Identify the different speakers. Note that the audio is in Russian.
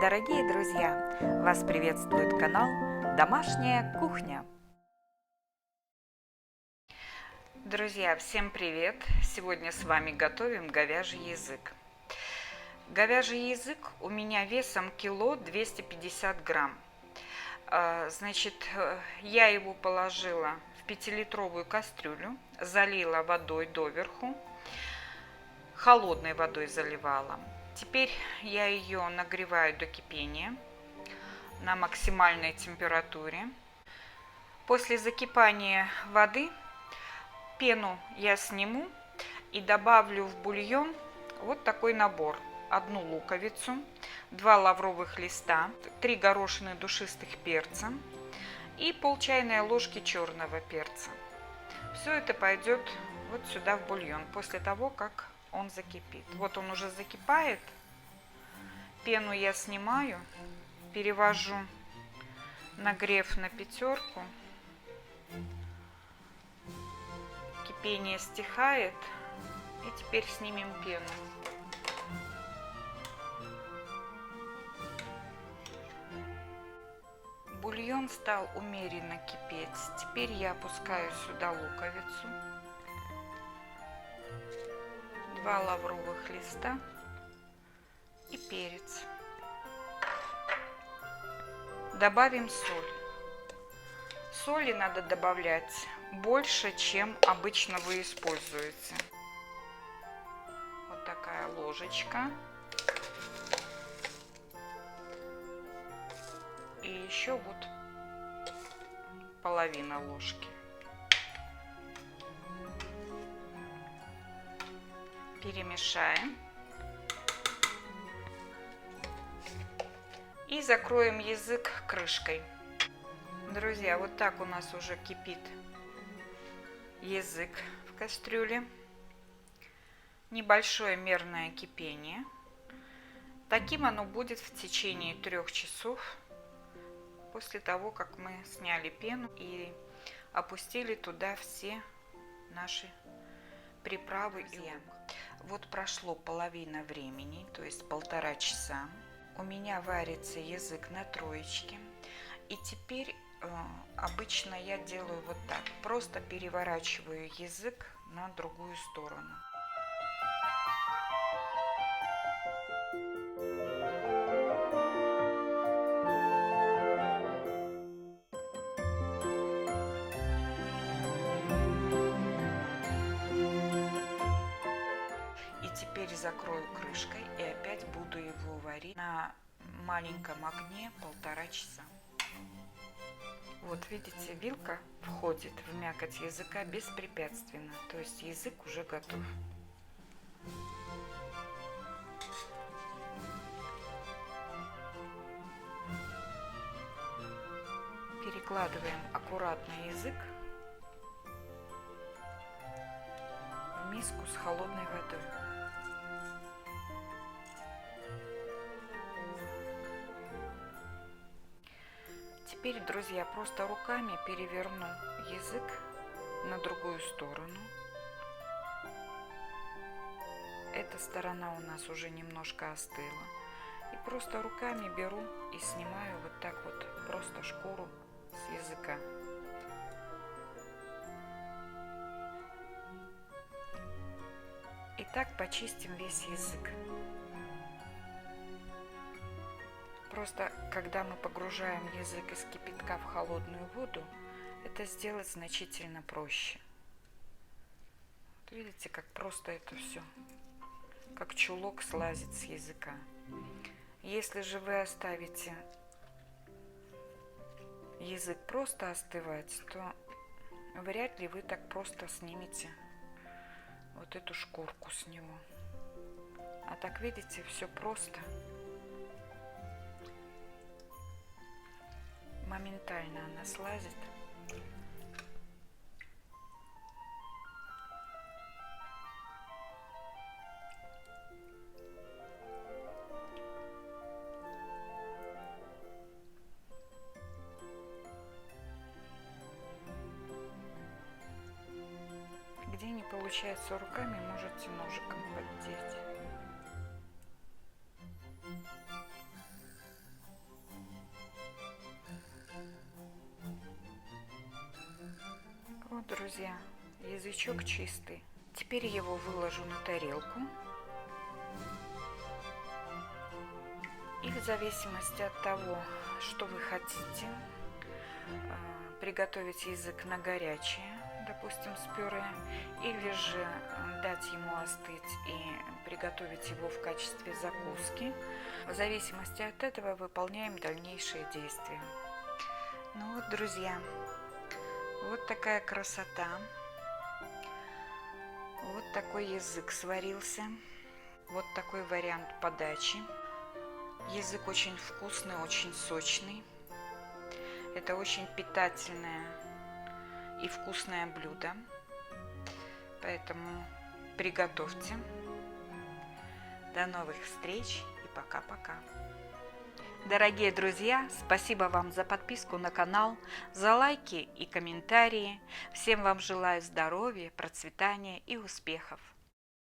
Speaker 1: Дорогие друзья, вас приветствует канал «Домашняя кухня». Друзья, всем привет! Сегодня с вами готовим говяжий язык. Говяжий язык у меня весом кило 250 грамм. Значит, я его положила в 5-литровую кастрюлю, залила водой доверху, холодной водой заливала. Теперь я ее нагреваю до кипения на максимальной температуре. После закипания воды пену я сниму и добавлю в бульон вот такой набор. 1 луковицу, 2 лавровых листа, 3 горошины душистых перца и пол чайной ложки черного перца. Все это пойдет вот сюда в бульон после того, как он закипит. Вот он уже закипает. Пену я снимаю, перевожу нагрев на 5. Кипение стихает. И теперь снимем пену. Бульон стал умеренно кипеть. Теперь я опускаю сюда луковицу, 2 лавровых листа и перец. Добавим соль. Соли надо добавлять больше, чем обычно вы используете. Вот такая ложечка. И еще вот половина ложки. Перемешаем. И закроем язык крышкой. Друзья, вот так у нас уже кипит язык в кастрюле. Небольшое мерное кипение. Таким оно будет в течение 3 часов после того, как мы сняли пену и опустили туда все наши приправы и лук. Вот прошло половина времени, то есть 1,5 часа. У меня варится язык на троечке. И теперь обычно я делаю вот так. Просто переворачиваю язык на другую сторону. И теперь закрою крышкой и опять буду его варить на маленьком огне 1,5 часа. Вот видите, вилка входит в мякоть языка беспрепятственно, то есть язык уже готов. Перекладываем аккуратно язык в миску с холодной водой. Теперь, друзья, просто руками переверну язык на другую сторону. Эта сторона у нас уже немножко остыла. И просто руками беру и снимаю вот так вот просто шкуру с языка. И так почистим весь язык. Просто когда мы погружаем язык из кипятка в холодную воду, это сделать значительно проще. Вот видите, как просто это все, как чулок, слазит с языка. Если же вы оставите язык просто остывать, то вряд ли вы так просто снимете вот эту шкурку с него. А так, видите, все просто. Моментально она слазит. Где не получается руками, можете ножиком поддеть. друзья, язычок чистый. Теперь его выложу на тарелку. И в зависимости от того, что вы хотите, приготовить язык на горячее, допустим, с пюре, или же дать ему остыть и приготовить его в качестве закуски. В зависимости от этого выполняем дальнейшие действия. Ну вот, друзья, вот такая красота. Вот такой язык сварился. Вот такой вариант подачи. Язык очень вкусный, очень сочный. Это очень питательное и вкусное блюдо. Поэтому приготовьте. До новых встреч и пока-пока. Дорогие друзья, спасибо вам за подписку на канал, за лайки и комментарии. Всем вам желаю здоровья, процветания и успехов.